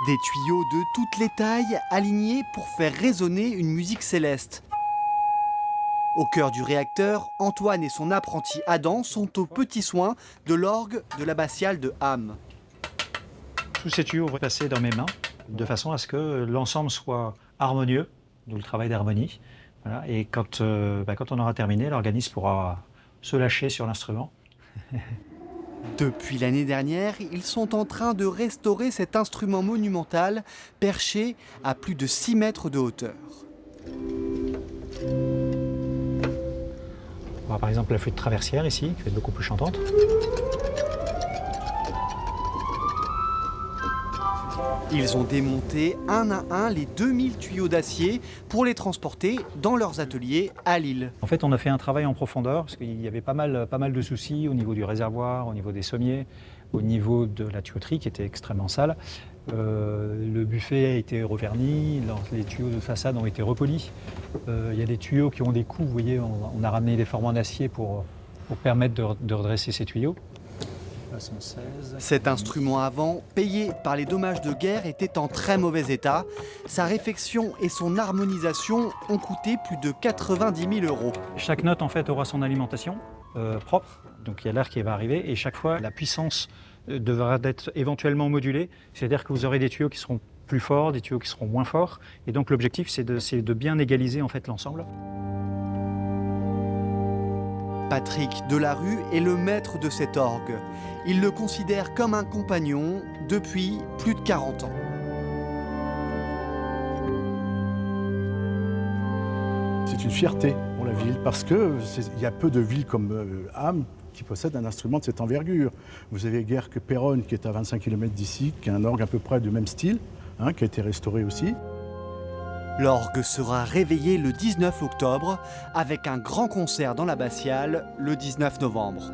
Des tuyaux de toutes les tailles alignés pour faire résonner une musique céleste. Au cœur du réacteur, Antoine et son apprenti Adam sont aux petits soins de l'orgue de l'abbatiale de Ham. Tous ces tuyaux vont passer dans mes mains, de façon à ce que l'ensemble soit harmonieux, d'où le travail d'harmonie. Voilà. Et quand on aura terminé, l'organiste pourra se lâcher sur l'instrument. Depuis l'année dernière, ils sont en train de restaurer cet instrument monumental perché à plus de 6 mètres de hauteur. On voit par exemple la flûte traversière ici, qui va être beaucoup plus chantante. Ils ont démonté un à un les 2000 tuyaux d'acier pour les transporter dans leurs ateliers à Lille. En fait, on a fait un travail en profondeur, parce qu'il y avait pas mal de soucis au niveau du réservoir, au niveau des sommiers, au niveau de la tuyauterie qui était extrêmement sale. Le buffet a été reverni, les tuyaux de façade ont été repolis. Il y a des tuyaux qui ont des coups, vous voyez, on a ramené des formes en acier pour permettre de redresser ces tuyaux. Là, 116. Cet instrument avant, payé par les dommages de guerre, était en très mauvais état. Sa réfection et son harmonisation ont coûté plus de 90 000 €. Chaque note en fait aura son alimentation propre, donc il y a l'air qui va arriver, et chaque fois la puissance devra être éventuellement modulée, c'est-à-dire que vous aurez des tuyaux qui seront plus forts, des tuyaux qui seront moins forts, et donc l'objectif c'est de bien égaliser en fait l'ensemble. Patrick Delarue est le maître de cet orgue. Il le considère comme un compagnon depuis plus de 40 ans. C'est une fierté pour la ville parce qu'il y a peu de villes comme Ham qui possèdent un instrument de cette envergure. Vous avez guère que Péronne qui est à 25 km d'ici, qui a un orgue à peu près du même style, qui a été restauré aussi. L'orgue sera réveillé le 19 octobre avec un grand concert dans l'abbatiale le 19 novembre.